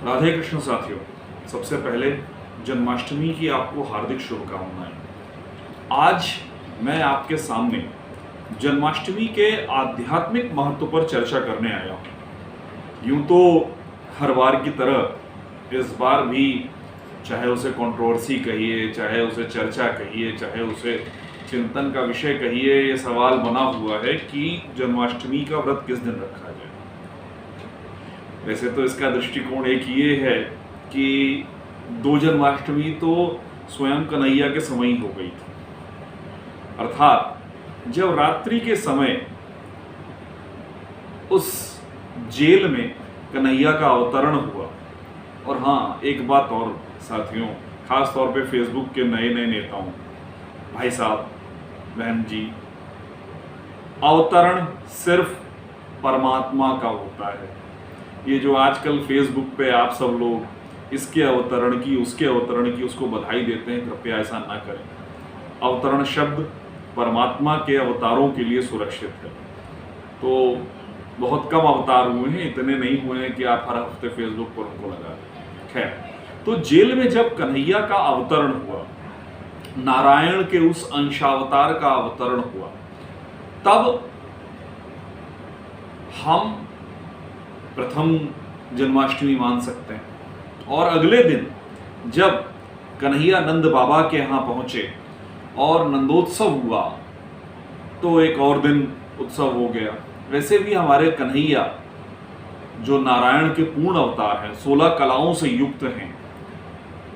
राधे कृष्ण साथियों, सबसे पहले जन्माष्टमी की आपको हार्दिक शुभकामनाएं। आज मैं आपके सामने जन्माष्टमी के आध्यात्मिक महत्व पर चर्चा करने आया हूँ। यूं तो हर बार की तरह इस बार भी, चाहे उसे कंट्रोवर्सी कहिए, चाहे उसे चर्चा कहिए, चाहे उसे चिंतन का विषय कहिए, ये सवाल बना हुआ है कि जन्माष्टमी का व्रत किस दिन रखा जाए। वैसे तो इसका दृष्टिकोण एक ये है कि दो जन्माष्टमी तो स्वयं कन्हैया के समय ही हो गई थी, अर्थात जब रात्रि के समय उस जेल में कन्हैया का अवतरण हुआ। और हाँ, एक बात और साथियों, खास तौर पे फेसबुक के नए नए नेताओं, भाई साहब, बहन जी, अवतरण सिर्फ परमात्मा का होता है। ये जो आजकल फेसबुक पे आप सब लोग इसके अवतरण की, उसके अवतरण की उसको बधाई देते हैं, कृपया ऐसा ना करें। अवतरण शब्द परमात्मा के अवतारों के लिए सुरक्षित है। तो बहुत कम अवतार हुए हैं, इतने नहीं हुए हैं कि आप हर हफ्ते फेसबुक पर उनको लगा दें। खैर, तो जेल में जब कन्हैया का अवतरण हुआ, नारायण के उस अंशावतार का अवतरण हुआ, तब हम प्रथम जन्माष्टमी मान सकते हैं। और अगले दिन जब कन्हैया नंद बाबा के यहाँ पहुंचे और नंदोत्सव हुआ, तो एक और दिन उत्सव हो गया। वैसे भी हमारे कन्हैया जो नारायण के पूर्ण अवतार हैं, 16 कलाओं से युक्त हैं,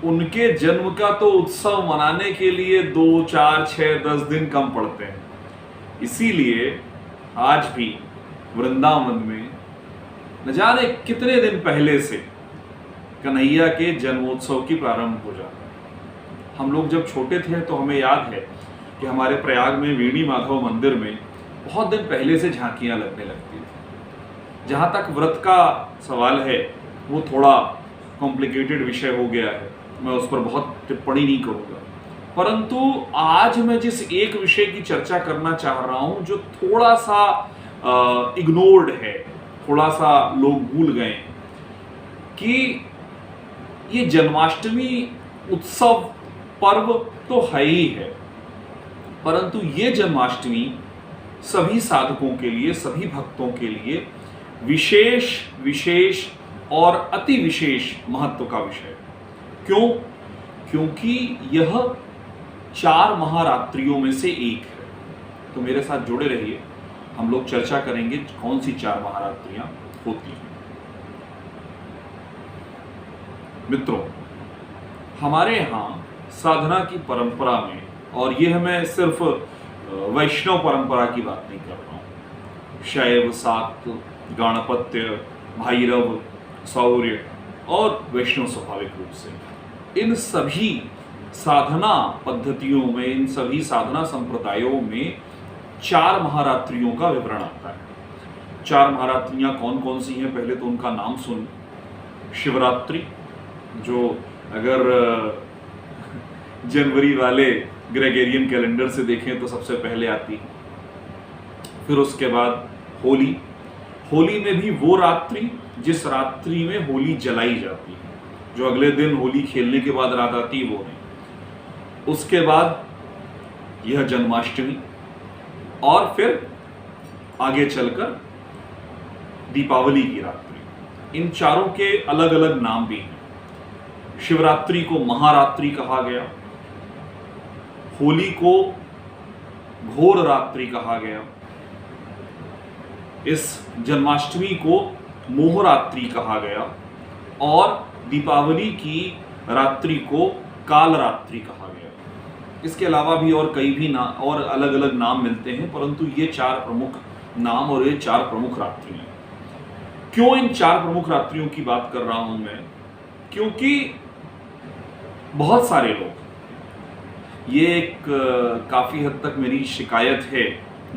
उनके जन्म का तो उत्सव मनाने के लिए 2, 4, 6, 10 दिन कम पड़ते हैं। इसीलिए आज भी वृंदावन में न जाने कितने दिन पहले से कन्हैया के जन्मोत्सव की प्रारंभ हो जाता है। हम लोग जब छोटे थे तो हमें याद है कि हमारे प्रयाग में वीणी माधव मंदिर में बहुत दिन पहले से झांकियां लगने लगती थी। जहाँ तक व्रत का सवाल है, वो थोड़ा कॉम्प्लिकेटेड विषय हो गया है, मैं उस पर बहुत टिप्पणी नहीं करूँगा। परंतु आज मैं जिस एक विषय की चर्चा करना चाह रहा हूँ, जो थोड़ा सा इग्नोर्ड है, थोड़ा सा लोग भूल गए, कि ये जन्माष्टमी उत्सव पर्व तो है ही है, परंतु ये जन्माष्टमी सभी साधकों के लिए, सभी भक्तों के लिए विशेष विशेष और अति विशेष महत्व का विषय। क्यों? क्योंकि यह 4 महारात्रियों में से एक है। तो मेरे साथ जुड़े रहिए, हम लोग चर्चा करेंगे कौन सी 4 महारात्रियां होती हैं। मित्रों, हमारे यहाँ साधना की परंपरा में, और यह मैं सिर्फ वैष्णव परंपरा की बात नहीं कर रहा हूँ, शैव, शाक्त, गाणपत्य, भैरव, शौर्य और वैष्णव स्वाभाविक रूप से, इन सभी साधना पद्धतियों में, इन सभी साधना संप्रदायों में 4 महारात्रियों का विवरण आता है। 4 महारात्रियां कौन कौन सी हैं, पहले तो उनका नाम सुन। शिवरात्रि, जो अगर जनवरी वाले ग्रेगोरियन कैलेंडर से देखें तो सबसे पहले आती है। फिर उसके बाद होली। होली में भी वो रात्रि जिस रात्रि में होली जलाई जाती है, जो अगले दिन होली खेलने के बाद रात आती है, वो नहीं। उसके बाद यह जन्माष्टमी, और फिर आगे चलकर दीपावली की रात्रि। इन चारों के अलग अलग नाम भी हैं। शिवरात्रि को महारात्रि कहा गया, होली को घोर रात्रि कहा गया, इस जन्माष्टमी को मोहरात्रि कहा गया, और दीपावली की रात्रि को कालरात्रि कहा गया। इसके अलावा भी और कई भी और अलग अलग नाम मिलते हैं, परंतु ये 4 प्रमुख नाम और ये 4 प्रमुख रात्रि हैं। क्यों इन 4 प्रमुख रात्रियों की बात कर रहा हूं मैं? क्योंकि बहुत सारे लोग, ये एक काफी हद तक मेरी शिकायत है,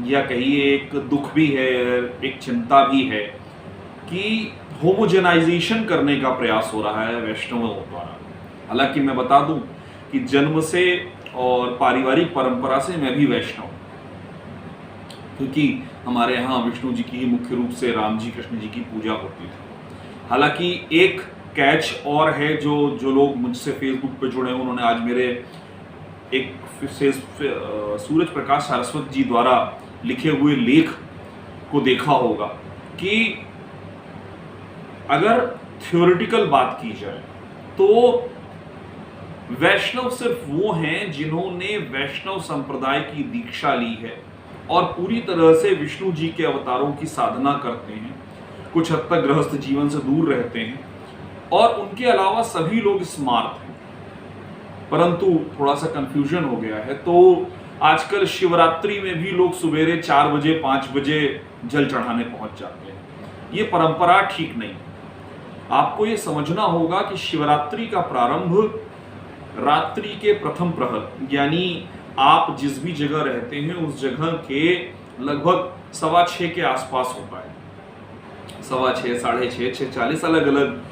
या कहिए एक दुख भी है, एक चिंता भी है, कि होमोजेनाइजेशन करने का प्रयास हो रहा है वैष्णवों द्वारा। हालांकि मैं बता दूं कि जन्म से और पारिवारिक परंपरा से मैं भी वैष्णव, क्योंकि हमारे यहाँ विष्णु जी की ही मुख्य रूप से राम जी, कृष्ण जी की पूजा होती थी। हालांकि एक कैच और है, जो लोग मुझसे फेसबुक पे जुड़े हैं उन्होंने आज मेरे एक सूरज प्रकाश सारस्वत जी द्वारा लिखे हुए लेख को देखा होगा कि अगर थ्योरेटिकल बात की जाए तो वैष्णव सिर्फ वो हैं जिन्होंने वैष्णव संप्रदाय की दीक्षा ली है और पूरी तरह से विष्णु जी के अवतारों की साधना करते हैं, कुछ हद तक गृहस्थ जीवन से दूर रहते हैं और उनके अलावा सभी लोग स्मार्ट हैं। परंतु थोड़ा सा कंफ्यूजन हो गया है, तो आजकल शिवरात्रि में भी लोग सवेरे 4 बजे 5 बजे जल चढ़ाने पहुंच जाते हैं। ये परंपरा ठीक नहीं। आपको ये समझना होगा कि शिवरात्रि का प्रारंभ रात्रि के प्रथम प्रहर, यानी आप जिस भी जगह रहते हैं उस जगह के लगभग 6:15 के आसपास होता है। 6:15, 6:30, 6:40 अलग अलग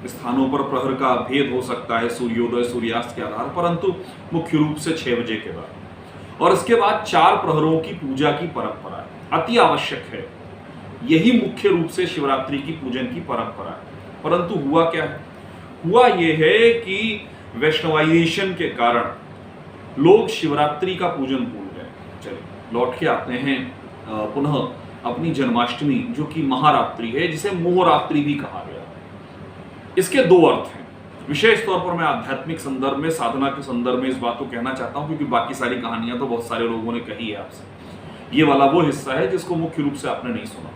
स्थानों पर प्रहर का भेद हो सकता है सूर्योदय सूर्यास्त के आधार, परंतु मुख्य रूप से 6 बजे के बाद। और इसके बाद 4 प्रहरों की पूजा की परंपरा अति आवश्यक है। यही मुख्य रूप से शिवरात्रि की पूजन की परंपरा है। परंतु हुआ क्या है? हुआ यह है कि वैष्णवाइजेशन के कारण लोग शिवरात्रि का पूजन भूल गए। चलिए लौट के आते हैं पुनः अपनी जन्माष्टमी, जो कि महारात्रि है, जिसे मोहरात्रि भी कहा गया है। इसके 2 अर्थ हैं। विशेष तौर पर मैं आध्यात्मिक संदर्भ में, साधना के संदर्भ में इस बात को कहना चाहता हूं, क्योंकि बाकी सारी कहानियां तो बहुत सारे लोगों ने कही है आपसे। ये वाला वो हिस्सा है जिसको मुख्य रूप से आपने नहीं सुना।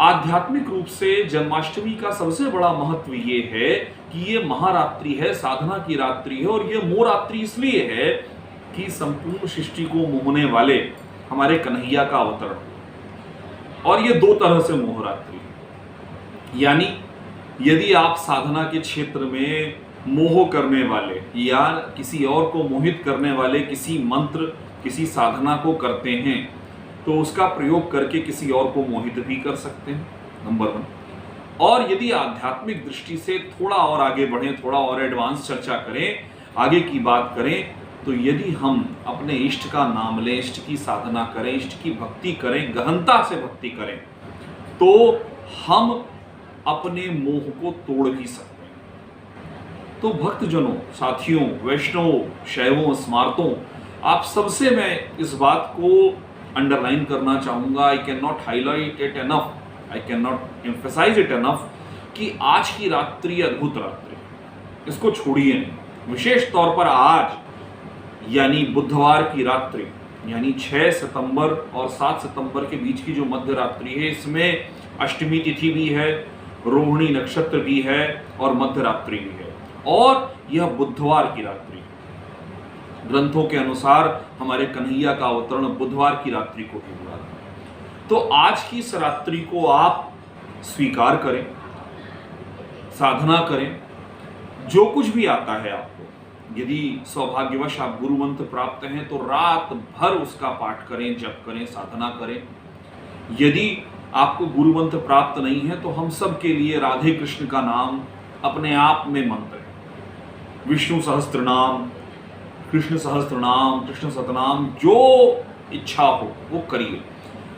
आध्यात्मिक रूप से जन्माष्टमी का सबसे बड़ा महत्व ये है कि ये महारात्रि है, साधना की रात्रि है, और ये मोहरात्रि इसलिए है कि संपूर्ण सृष्टि को मोहने वाले हमारे कन्हैया का अवतरण। और ये 2 तरह से मोहरात्रि है। यानी यदि आप साधना के क्षेत्र में मोह करने वाले या किसी और को मोहित करने वाले किसी मंत्र, किसी साधना को करते हैं, तो उसका प्रयोग करके किसी और को मोहित भी कर सकते हैं, नंबर 1। और यदि आध्यात्मिक दृष्टि से थोड़ा और आगे बढ़ें, थोड़ा और एडवांस चर्चा करें, आगे की बात करें, तो यदि हम अपने इष्ट का नाम लें, इष्ट की साधना करें, इष्ट की भक्ति करें, गहनता से भक्ति करें, तो हम अपने मोह को तोड़ भी सकते हैं। तो भक्तजनों, साथियों, वैष्णवों, शैवों, स्मार्तों, आप सबसे मैं इस बात को अंडरलाइन करना चाहूंगा, I can not highlight it enough, I can not emphasise it enough, कि आज की रात्रि अद्भुत रात्रि, इसको छोड़िए नहीं। विशेष तौर पर आज यानी बुधवार की रात्रि, यानी 6 सितंबर और 7 सितंबर के बीच की जो मध्य रात्रि है, इसमें अष्टमी तिथि भी है, रोहिणी नक्षत्र भी है और मध्य रात्रि भी है, और यह बुधवार की रात्रि। ग्रंथों के अनुसार हमारे कन्हैया का अवतरण बुधवार की रात्रि को ही हुआ था। तो आज की इस रात्रि को आप स्वीकार करें, साधना करें, जो कुछ भी आता है आपको। यदि सौभाग्यवश आप गुरु मंत्र प्राप्त हैं तो रात भर उसका पाठ करें, जप करें, साधना करें। यदि आपको गुरु मंत्र प्राप्त नहीं है तो हम सब के लिए राधे कृष्ण का नाम अपने आप में मंत्र है। विष्णु सहस्त्र नाम, कृष्ण सहस्त्र नाम, कृष्ण सतनाम, जो इच्छा हो वो करिए,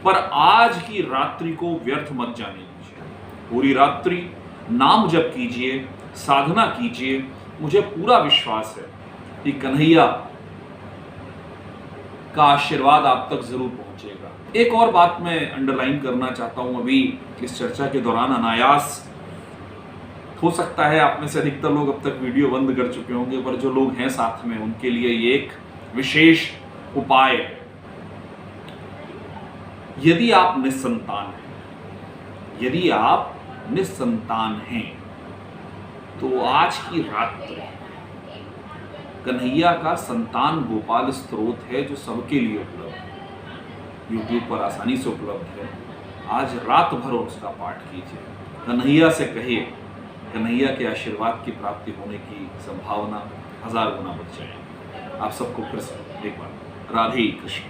पर आज की रात्रि को व्यर्थ मत जाने दीजिए। पूरी रात्रि नाम जप कीजिए, साधना कीजिए। मुझे पूरा विश्वास है कि कन्हैया का आशीर्वाद आप तक जरूर पहुंचेगा। एक और बात मैं अंडरलाइन करना चाहता हूं अभी इस चर्चा के दौरान, अनायास हो सकता है आप में से अधिकतर लोग अब तक वीडियो बंद कर चुके होंगे, पर जो लोग हैं साथ में उनके लिए ये एक विशेष उपाय है। यदि आप निस्संतान हैं, यदि आप निस्संतान हैं, तो आज की रात्रि कन्हैया का संतान गोपाल स्तोत्र है, जो सबके लिए उपलब्ध है, यूट्यूब पर आसानी से उपलब्ध है। आज रात भर उसका पाठ कीजिए। कन्हैया से कहिए, कन्हैया के आशीर्वाद की प्राप्ति होने की संभावना 1000 गुना बढ़ जाएगी। आप सबको फिर से एक बार राधे कृष्ण।